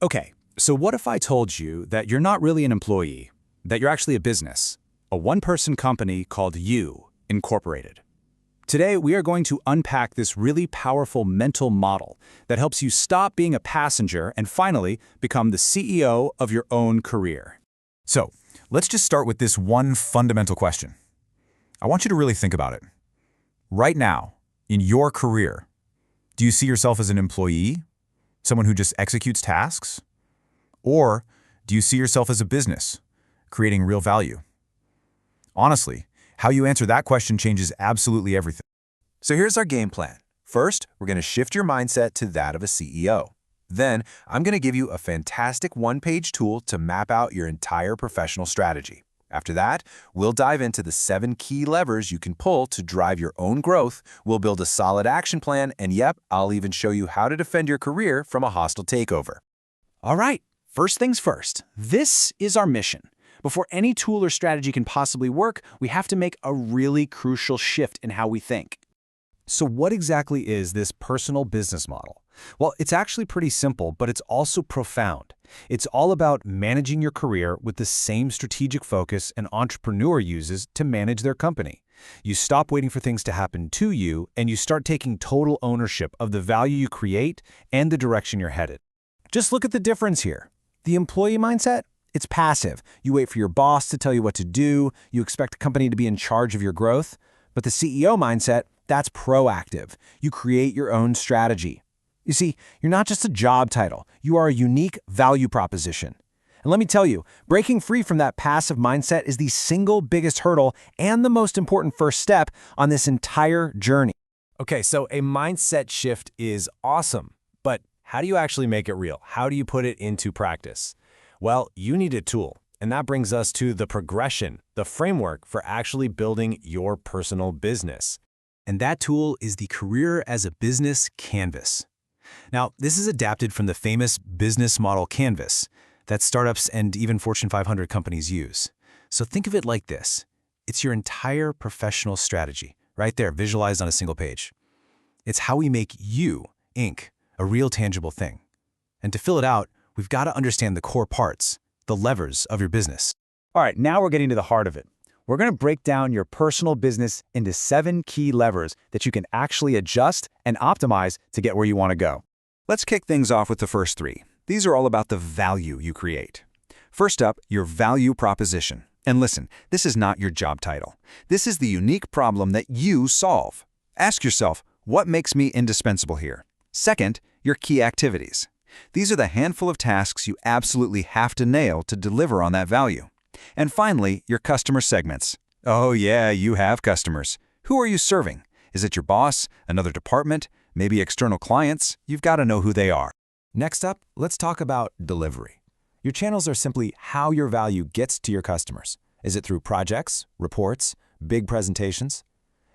Okay, so what if I told you that you're not really an employee, that you're actually a business, a one-person company called You, Incorporated? Today, we are going to unpack this really powerful mental model that helps you stop being a passenger and finally become the CEO of your own career. So, let's just start with this one fundamental question. I want you to really think about it. Right now, in your career, do you see yourself as an employee? Someone who just executes tasks? Or do you see yourself as a business, creating real value? Honestly, how you answer that question changes absolutely everything. So here's our game plan. First, we're going to shift your mindset to that of a CEO. Then, I'm going to give you a fantastic one-page tool to map out your entire professional strategy. After that, we'll dive into the 7 key levers you can pull to drive your own growth. We'll build a solid action plan, and yep, I'll even show you how to defend your career from a hostile takeover. All right, first things first. This is our mission. Before any tool or strategy can possibly work, we have to make a really crucial shift in how we think. So what exactly is this personal business model? Well, it's actually pretty simple, but it's also profound. It's all about managing your career with the same strategic focus an entrepreneur uses to manage their company. You stop waiting for things to happen to you, and you start taking total ownership of the value you create and the direction you're headed. Just look at the difference here. The employee mindset? It's passive. You wait for your boss to tell you what to do. You expect the company to be in charge of your growth. But the CEO mindset, that's proactive. You create your own strategy. You see, you're not just a job title. You are a unique value proposition. And let me tell you, breaking free from that passive mindset is the single biggest hurdle and the most important first step on this entire journey. Okay, so a mindset shift is awesome, but how do you actually make it real? How do you put it into practice? Well, you need a tool, and that brings us to the progression, the framework for actually building your personal business. And that tool is the Career as a Business Canvas. Now, this is adapted from the famous business model canvas that startups and even Fortune 500 companies use. So think of it like this. It's your entire professional strategy, right there, visualized on a single page. It's how we make you, Inc., a real tangible thing. And to fill it out, we've got to understand the core parts, the levers of your business. All right, now we're getting to the heart of it. We're going to break down your personal business into 7 key levers that you can actually adjust and optimize to get where you want to go. Let's kick things off with the first 3. These are all about the value you create. First up, your value proposition. And listen, this is not your job title. This is the unique problem that you solve. Ask yourself, what makes me indispensable here? Second, your key activities. These are the handful of tasks you absolutely have to nail to deliver on that value. And finally, your customer segments. Oh yeah, you have customers. Who are you serving? Is it your boss, another department, maybe external clients? You've got to know who they are. Next up, let's talk about delivery. Your channels are simply how your value gets to your customers. Is it through projects, reports, big presentations?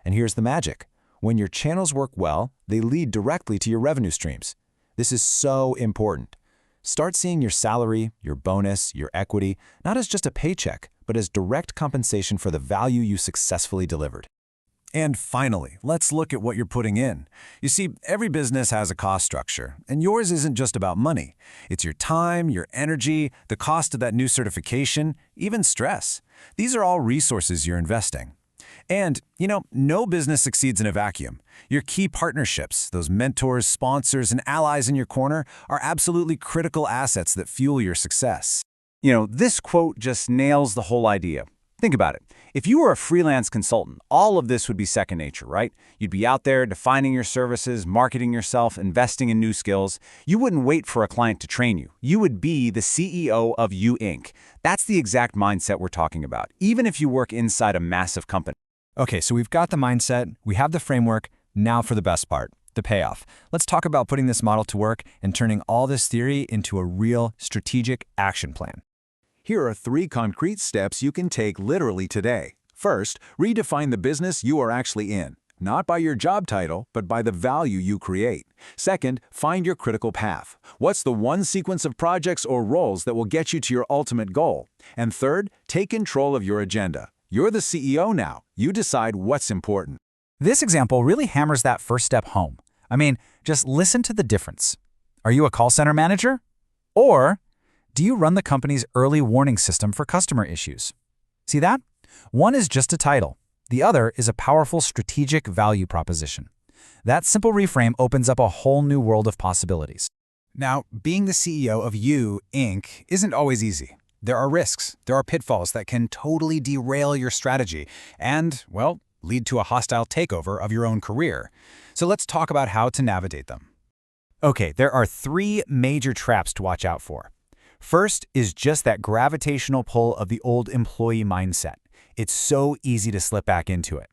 And here's the magic. When your channels work well, they lead directly to your revenue streams. This is so important. Start seeing your salary, your bonus, your equity, not as just a paycheck, but as direct compensation for the value you successfully delivered. And finally, let's look at what you're putting in. You see, every business has a cost structure, and yours isn't just about money. It's your time, your energy, the cost of that new certification, even stress. These are all resources you're investing. And, no business succeeds in a vacuum. Your key partnerships, those mentors, sponsors, and allies in your corner, are absolutely critical assets that fuel your success. This quote just nails the whole idea. Think about it. If you were a freelance consultant, all of this would be second nature, right? You'd be out there defining your services, marketing yourself, investing in new skills. You wouldn't wait for a client to train you. You would be the CEO of You, Inc. That's the exact mindset we're talking about, even if you work inside a massive company. Okay, so we've got the mindset, we have the framework, now for the best part, the payoff. Let's talk about putting this model to work and turning all this theory into a real strategic action plan. Here are 3 concrete steps you can take literally today. First, redefine the business you are actually in, not by your job title, but by the value you create. Second, find your critical path. What's the one sequence of projects or roles that will get you to your ultimate goal? And third, take control of your agenda. You're the CEO now. You decide what's important. This example really hammers that first step home. I mean, just listen to the difference. Are you a call center manager? Or do you run the company's early warning system for customer issues? See that? One is just a title. The other is a powerful strategic value proposition. That simple reframe opens up a whole new world of possibilities. Now, being the CEO of You, Inc. isn't always easy. There are risks, there are pitfalls that can totally derail your strategy and, well, lead to a hostile takeover of your own career. So let's talk about how to navigate them. Okay, there are 3 major traps to watch out for. First is just that gravitational pull of the old employee mindset. It's so easy to slip back into it.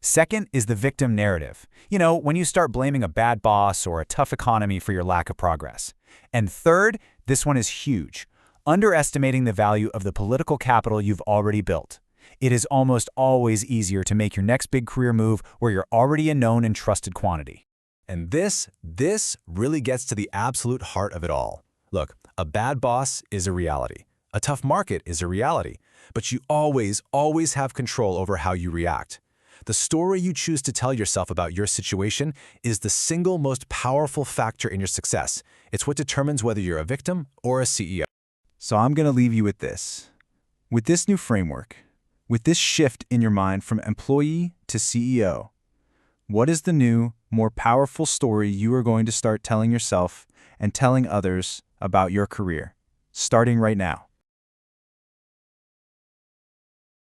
Second is the victim narrative. When you start blaming a bad boss or a tough economy for your lack of progress. And third, this one is huge, underestimating the value of the political capital you've already built. It is almost always easier to make your next big career move where you're already a known and trusted quantity. And this really gets to the absolute heart of it all. Look, a bad boss is a reality. A tough market is a reality. But you always have control over how you react. The story you choose to tell yourself about your situation is the single most powerful factor in your success. It's what determines whether you're a victim or a CEO. So I'm going to leave you with this. With this new framework, with this shift in your mind from employee to CEO, what is the new, more powerful story you are going to start telling yourself and telling others about your career, starting right now?